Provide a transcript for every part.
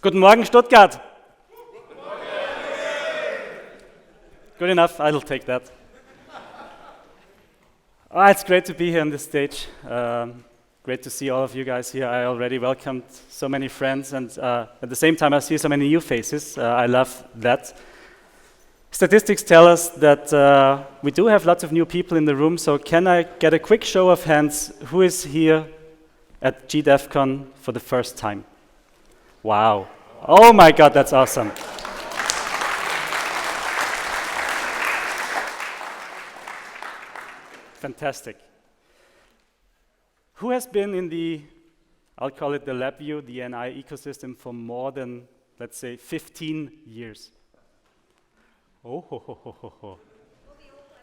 Guten Morgen, Stuttgart. Good enough, I'll take that. Oh, it's great to be here on this stage. Great to see all of you guys here. I already welcomed so many friends, and at the same time, I see so many new faces. I love that. Statistics tell us that we do have lots of new people in the room, so can I get a quick show of hands? Who is here at GDevCon for the first time? Wow. Oh my God, that's awesome. Fantastic. Who has been in the, I'll call it the LabVIEW, the NI ecosystem for more than, let's say, 15 years? Oh, ho, ho, ho, ho, ho.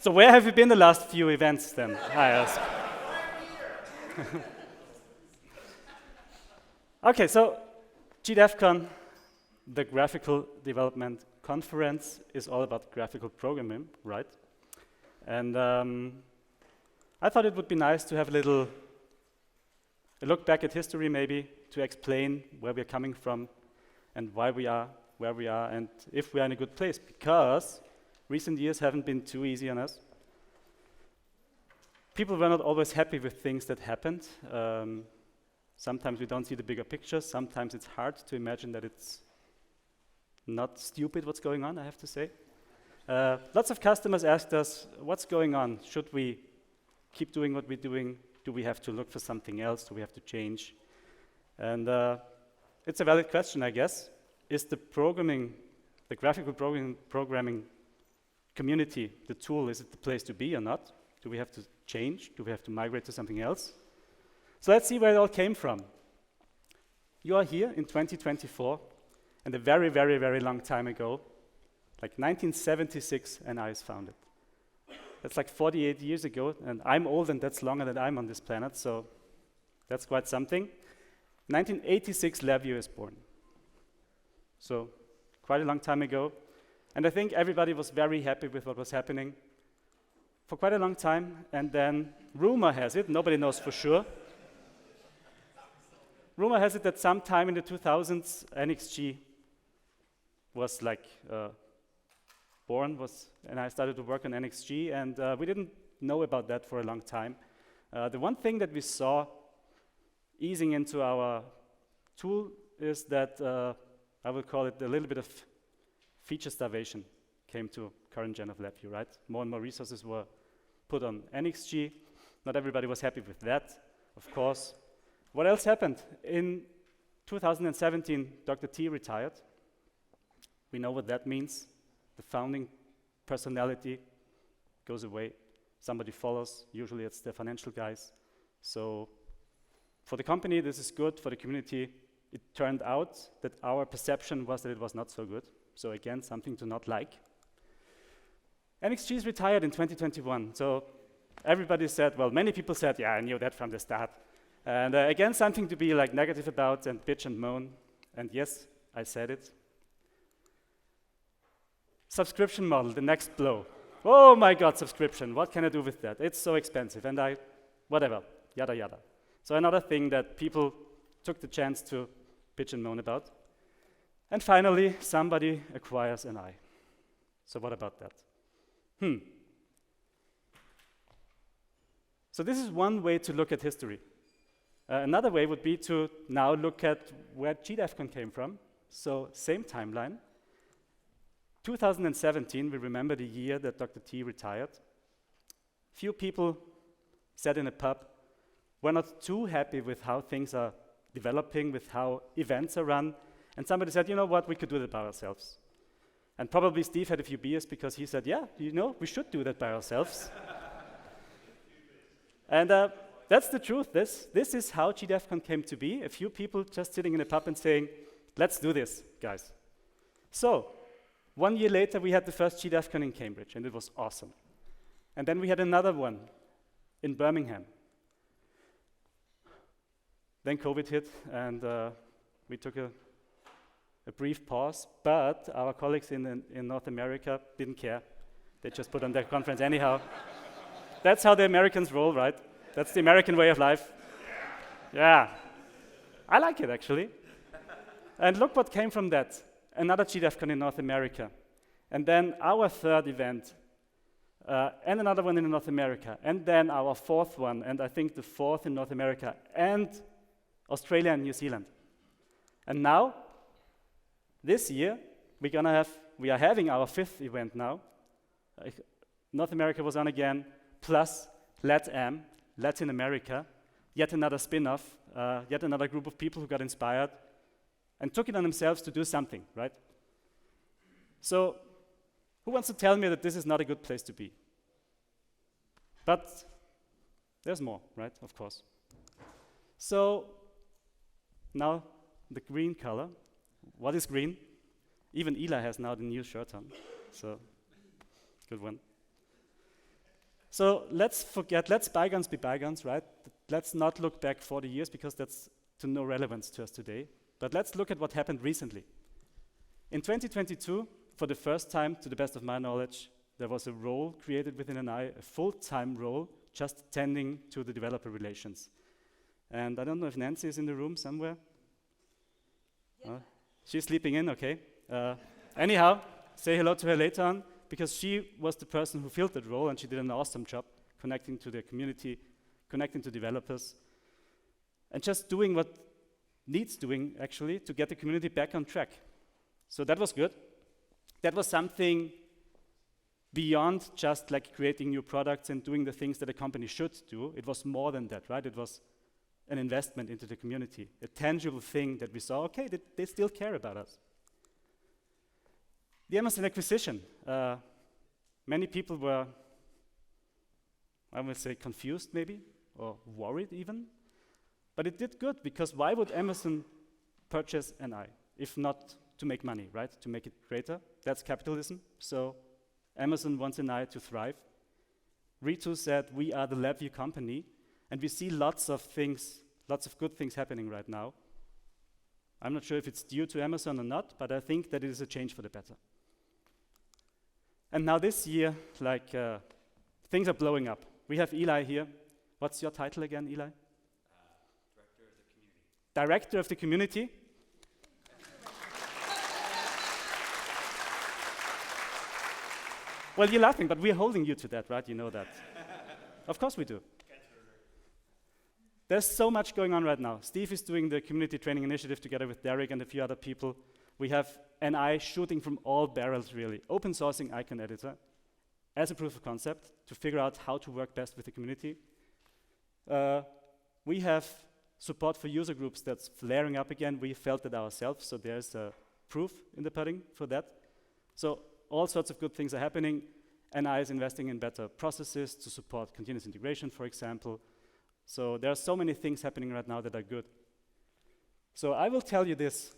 So where have you been the last few events then, I ask? Okay, so GDevCon, the graphical development conference, is all about graphical programming, right? And I thought it would be nice to have a look back at history maybe, to explain where we're coming from and why we are where we are and if we are in a good place, because recent years haven't been too easy on us. People were not always happy with things that happened. Sometimes we don't see the bigger picture. Sometimes it's hard to imagine that it's not stupid what's going on, I have to say. Lots of customers asked us, what's going on? Should we keep doing what we're doing? Do we have to look for something else? Do we have to change? And it's a valid question, I guess. Is the graphical programming community, the tool, is it the place to be or not? Do we have to change? Do we have to migrate to something else? So let's see where it all came from. You are here in 2024, and a very, very, very long time ago, like 1976, NI is founded. That's like 48 years ago, and I'm old, and that's longer than I'm on this planet, so that's quite something. 1986, LabVIEW is born. So quite a long time ago. And I think everybody was very happy with what was happening for quite a long time. And then rumor has it, nobody knows for sure, rumor has it that sometime in the 2000s, NXG was like born, and I started to work on NXG, and we didn't know about that for a long time. The one thing that we saw easing into our tool is that I will call it a little bit of feature starvation came to current gen of LabVIEW, right? More and more resources were put on NXG. Not everybody was happy with that, of course. What else happened? In 2017, Dr. T retired. We know what that means. The founding personality goes away. Somebody follows. Usually it's the financial guys. So for the company, this is good. For the community, it turned out that our perception was that it was not so good. So again, something to not like. NXG is retired in 2021. So everybody said, well, many people said, yeah, I knew that from the start. And again, something to be like negative about and bitch and moan. And yes, I said it. Subscription model, the next blow. Oh my God, subscription, what can I do with that? It's so expensive, and whatever, yada yada. So another thing that people took the chance to bitch and moan about. And finally, somebody acquires NI. So what about that? So this is one way to look at history. Another way would be to now look at where GDevCon came from. So same timeline. 2017, we remember the year that Dr. T retired. Few people sat in a pub, were not too happy with how things are developing, with how events are run, and somebody said, you know what, we could do that by ourselves. And probably Steve had a few beers because he said, yeah, you know, we should do that by ourselves. And that's the truth. This is how GDevCon came to be, a few people just sitting in a pub and saying, let's do this, guys. So 1 year later, we had the first GDevCon in Cambridge, and it was awesome. And then we had another one in Birmingham. Then COVID hit, and we took a brief pause, but our colleagues in North America didn't care. They just put on their conference anyhow. That's how the Americans roll, right? That's the American way of life. Yeah. I like it, actually. And look what came from that. Another GDevCon in North America. And then our third event, and another one in North America. And then our fourth one, and I think the fourth in North America, and Australia and New Zealand. And now, this year, we are having our fifth event now. North America was on again, plus LATAM, Latin America, yet another spin-off, yet another group of people who got inspired and took it on themselves to do something, right? So, who wants to tell me that this is not a good place to be? But there's more, right? Of course. So, now the green color. What is green? Even Eli has now the new shirt on, so good one. So let's bygones be bygones, right? Let's not look back 40 years because that's to no relevance to us today. But let's look at what happened recently. In 2022, for the first time, to the best of my knowledge, there was a role created within NI, a full-time role, just tending to the developer relations. And I don't know if Nancy is in the room somewhere. Yeah. She's sleeping in, okay. Anyhow, say hello to her later on, because she was the person who filled that role, and she did an awesome job connecting to the community, connecting to developers, and just doing what needs doing, actually, to get the community back on track. So that was good. That was something beyond just like creating new products and doing the things that a company should do. It was more than that, right? It was an investment into the community, a tangible thing that we saw, okay, they still care about us. The Amazon acquisition. Many people were, I would say, confused maybe, or worried even. But it did good, because why would Amazon purchase NI, if not to make money, right? To make it greater. That's capitalism. So Amazon wants NI to thrive. Ritu said, we are the LabVIEW company, and we see lots of good things happening right now. I'm not sure if it's due to Amazon or not, but I think that it is a change for the better. And now this year, things are blowing up. We have Eli here. What's your title again, Eli? Director of the Community. Well, you're laughing, but we're holding you to that, right? You know that. Of course we do. There's so much going on right now. Steve is doing the community training initiative together with Derek and a few other people. We have NI shooting from all barrels, really. Open sourcing icon editor as a proof of concept to figure out how to work best with the community. We have support for user groups that's flaring up again. We felt it ourselves, so there's proof in the pudding for that. So all sorts of good things are happening. NI is investing in better processes to support continuous integration, for example. So there are so many things happening right now that are good. So I will tell you this.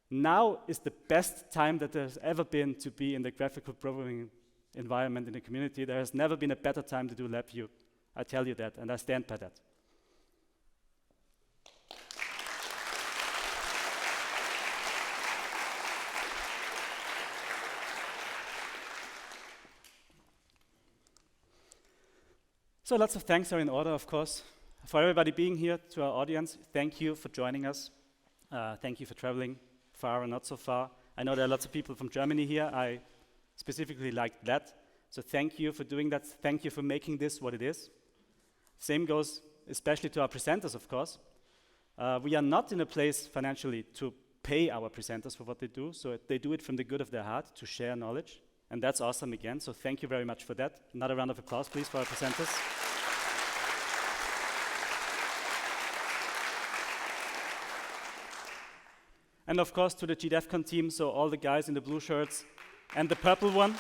Now is the best time that there's ever been to be in the graphical programming environment in the community. There has never been a better time to do LabVIEW. I tell you that, and I stand by that. So lots of thanks are in order, of course. For everybody being here, to our audience, thank you for joining us. Thank you for traveling far or not so far. I know there are lots of people from Germany here. I specifically liked that. So thank you for doing that. Thank you for making this what it is. Same goes especially to our presenters, of course. We are not in a place financially to pay our presenters for what they do, so they do it from the good of their heart to share knowledge. And that's awesome again, so thank you very much for that. Another round of applause, please, for our presenters. And of course, to the GDevCon team, so all the guys in the blue shirts and the purple one.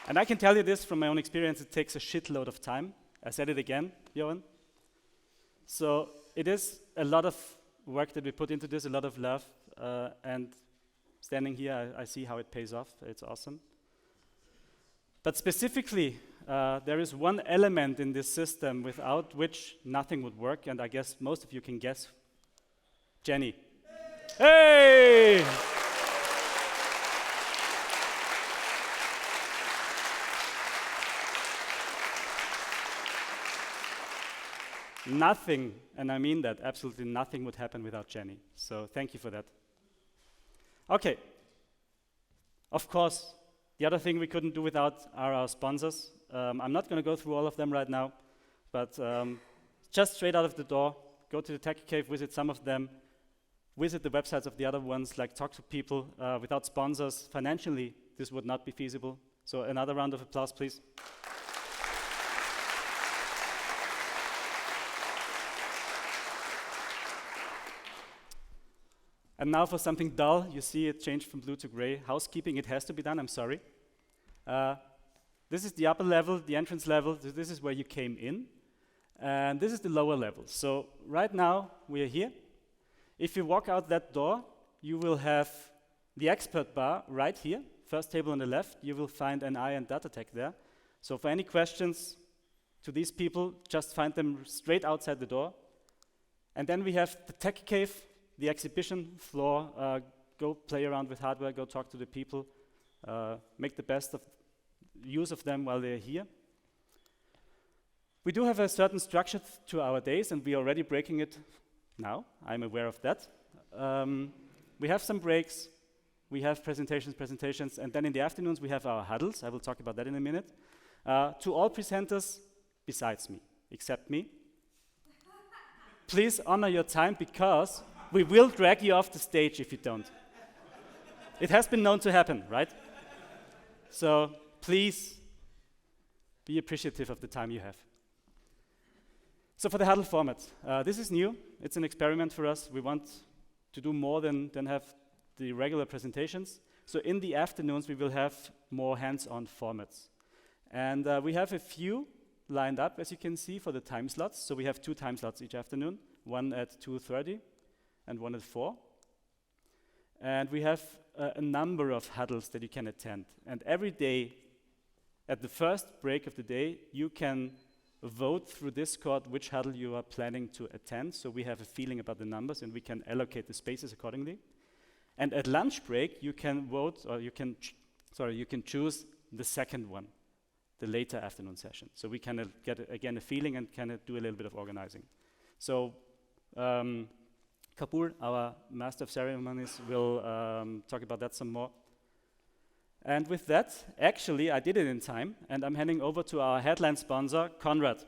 And I can tell you this from my own experience, it takes a shitload of time. I said it again, Johan. So it is a lot of work that we put into this, a lot of love, and standing here, I see how it pays off. It's awesome. But specifically, there is one element in this system without which nothing would work, and I guess most of you can guess. Jenny. Hey! nothing, and I mean that, absolutely nothing would happen without Jenny. So thank you for that. Okay. Of course, the other thing we couldn't do without are our sponsors. I'm not going to go through all of them right now, but just straight out of the door, go to the Tech Cave, visit some of them, visit the websites of the other ones, like talk to people. Without sponsors, financially, this would not be feasible. So another round of applause, please. And now for something dull, you see it changed from blue to gray. Housekeeping, it has to be done, I'm sorry. This is the upper level, the entrance level. This is where you came in. And this is the lower level. So right now, we are here. If you walk out that door, you will have the expert bar right here. First table on the left, you will find NI and data tech there. So for any questions to these people, just find them straight outside the door. And then we have the Tech Cave, the exhibition floor. Go play around with hardware, go talk to the people, make the best of use of them while they're here. We do have a certain structure to our days, and we are already breaking it now. I'm aware of that. We have some breaks, we have presentations, and then in the afternoons we have our huddles. I will talk about that in a minute. To all presenters, besides me, except me, please honor your time, because we will drag you off the stage if you don't. It has been known to happen, right? So please be appreciative of the time you have. So for the huddle format, this is new. It's an experiment for us. We want to do more than have the regular presentations. So in the afternoons, we will have more hands-on formats. And we have a few lined up, as you can see, for the time slots. So we have 2 time slots each afternoon, one at 2:30 and one at 4. And we have a number of huddles that you can attend. And every day, at the first break of the day, you can vote through Discord which huddle you are planning to attend, so we have a feeling about the numbers and we can allocate the spaces accordingly. And at lunch break, you can vote, or you can choose the second one, the later afternoon session. So we can get, again, a feeling and kind of do a little bit of organizing. So Kapoor, our Master of Ceremonies, will talk about that some more. And with that, actually, I did it in time, and I'm handing over to our headline sponsor, Conrad.